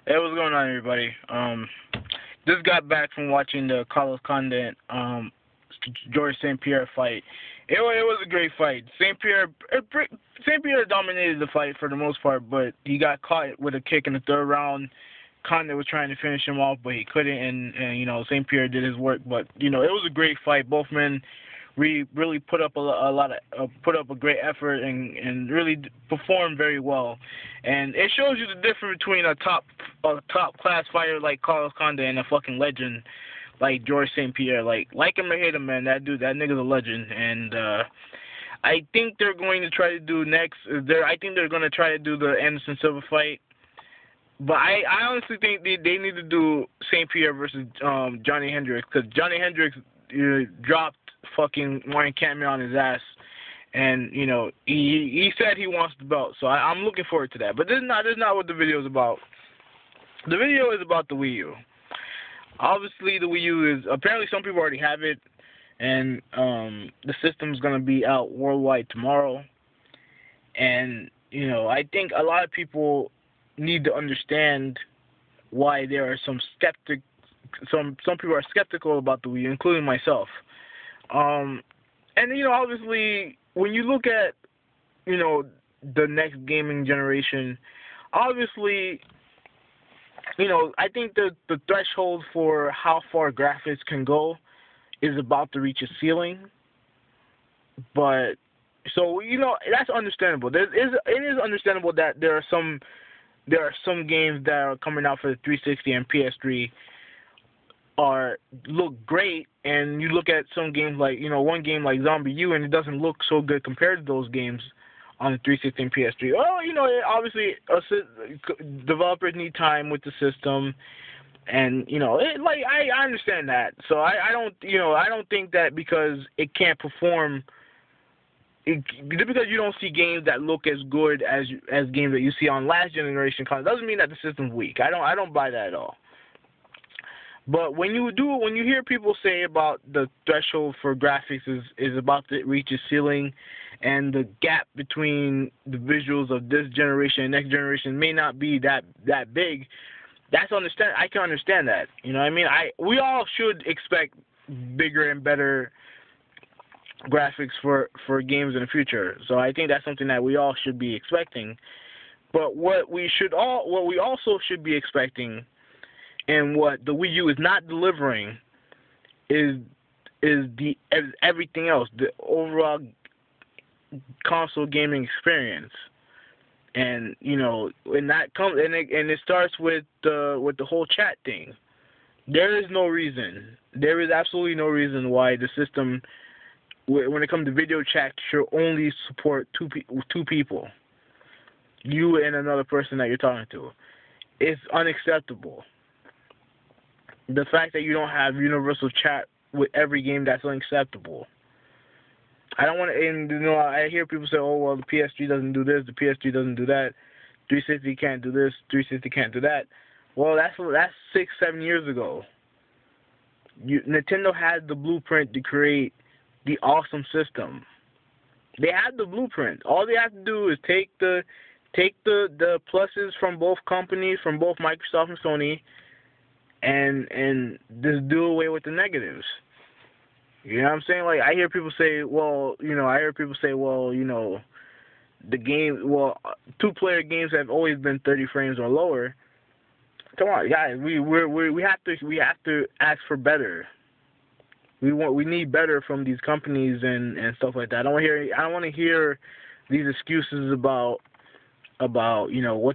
Hey, what's going on, everybody? Just got back from watching the Carlos Condit, George St. Pierre fight. It was a great fight. St. Pierre dominated the fight for the most part, but he got caught with a kick in the third round. Condit was trying to finish him off, but he couldn't, and St. Pierre did his work. But it was a great fight. Both men really put up put up a great effort and really performed very well. And it shows you the difference between a top class fighter like Carlos Condit and a fucking legend like George St. Pierre. Like him or hate him, man, that nigga's a legend. And I think they're going to try to do next. I think they're going to try to do the Anderson Silva fight. But I honestly think they need to do St. Pierre versus Johnny Hendricks, because Johnny Hendricks dropped fucking Ryan Cameron on his ass, and he said he wants the belt. So I'm looking forward to that. But this is not what the video is about. The video is about the Wii U. Obviously, the Wii U is apparently some people already have it, and the system's gonna be out worldwide tomorrow. And I think a lot of people need to understand why there are some people are skeptical about the Wii U, including myself. And obviously, when you look at the next gaming generation, obviously, I think the threshold for how far graphics can go is about to reach a ceiling. But so that's understandable. It is understandable that there are some games that are coming out for the 360 and PS3 look great, and you look at some games like one game like Zombie U, and it doesn't look so good compared to those games on the 360 and PS3. Well, obviously developers need time with the system, and I understand that. So I don't think that because it can't perform. Because you don't see games that look as good as games that you see on last generation consoles doesn't mean that the system's weak. I don't buy that at all. But when you hear people say about the threshold for graphics is about to reach a ceiling, and the gap between the visuals of this generation and next generation may not be that big, I can understand that. We all should expect bigger and better graphics for games in the future. So I think that's something that we all should be expecting. But what we also should be expecting, and what the Wii U is not delivering, is everything else, the overall console gaming experience. And when that comes, and it starts with the whole chat thing. There is absolutely no reason why the system, when it comes to video chat, should only support two people, you and another person that you're talking to. It's unacceptable. The fact that you don't have universal chat with every game, that's unacceptable. I don't want to, and I hear people say, oh, well, the PS3 doesn't do this, the PS3 doesn't do that, 360 can't do this, 360 can't do that. Well, that's 6-7 years ago. Nintendo had the blueprint to create the awesome system. They had the blueprint. All they have to do is take the pluses from both companies, from both Microsoft and Sony, and just do away with the negatives. You know what I'm saying? Like, I hear people say, the game, two-player games have always been 30 frames or lower. Come on, guys, we have to ask for better. We need better from these companies and stuff like that. I don't want to hear these excuses about what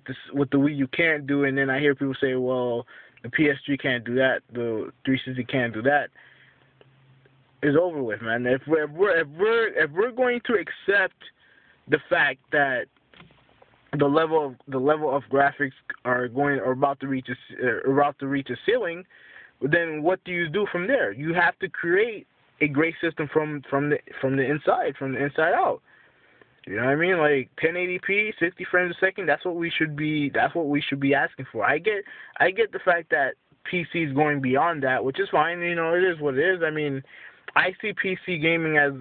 the Wii U can't do, and then I hear people say, well, the PS3 can't do that, the 360 can't do that. It's over with, man. If we're going to accept the fact that the level of graphics are about to reach a ceiling, then what do you do from there? You have to create a great system from the inside out. You know what I mean? Like 1080p, 60 frames a second. That's what we should be asking for. I get the fact that PC is going beyond that, which is fine. It is what it is. I mean, I see PC gaming as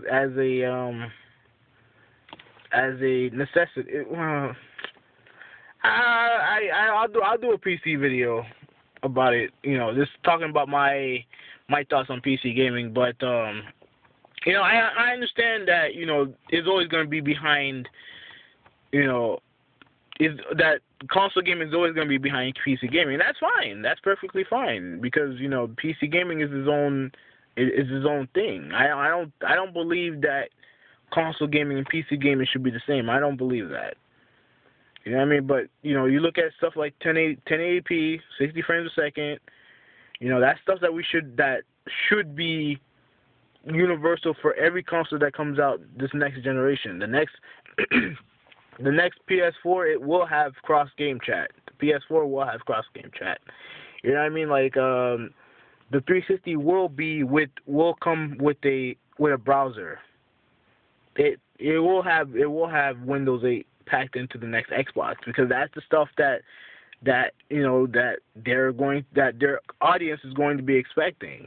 a necessity. I I'll do a PC video about it. You know, just talking about my thoughts on PC gaming. But you know, I understand that, you know, it's always going to be behind. You know, is that console gaming is always going to be behind PC gaming. That's fine. That's perfectly fine, because, you know, PC gaming is its own thing. I don't believe that console gaming and PC gaming should be the same. I don't believe that. You know what I mean? But, you know, you look at stuff like 1080p, 60 frames a second. You know, that's stuff that should be universal for every console that comes out this next generation. The next the next PS4, it will have cross game chat. The PS4 will have cross game chat. You know what I mean? Like the 360 will come with a browser. It will have Windows 8 packed into the next Xbox, because that's the stuff that you know that their audience is going to be expecting.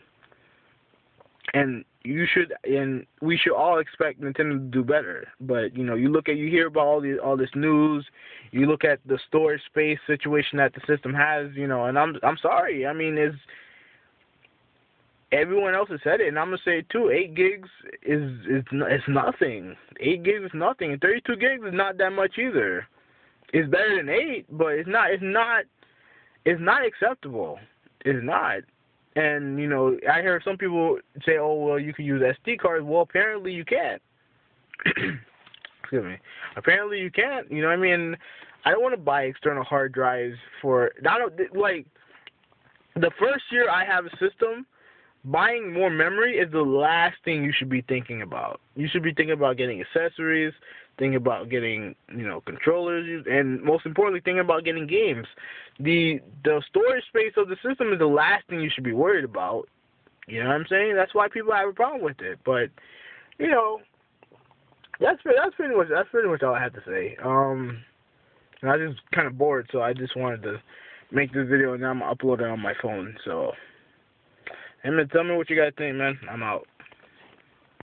And we should all expect Nintendo to do better. But, you know, you hear about all this news, you look at the storage space situation that the system has, you know, and I'm sorry. I mean, everyone else has said it, and I'm gonna say it too. 8 gigs is nothing. 8 gigs is nothing, and 32 gigs is not that much either. It's better than 8, but it's not acceptable. It's not. And, you know, I hear some people say, oh, well, you can use SD cards. Well, apparently you can't. Excuse me. Apparently you can't. You know what I mean? I don't want to buy external hard drives for... Like, the first year I have a system, buying more memory is the last thing you should be thinking about. You should be thinking about getting accessories, thinking about getting, you know, controllers, and most importantly, thinking about getting games. The storage space of the system is the last thing you should be worried about. You know what I'm saying? That's why people have a problem with it. But, you know, that's pretty much all I have to say. And I was just kind of bored, so I just wanted to make this video, and now I'm gonna upload it on my phone. So, hey man, tell me what you guys think, man. I'm out.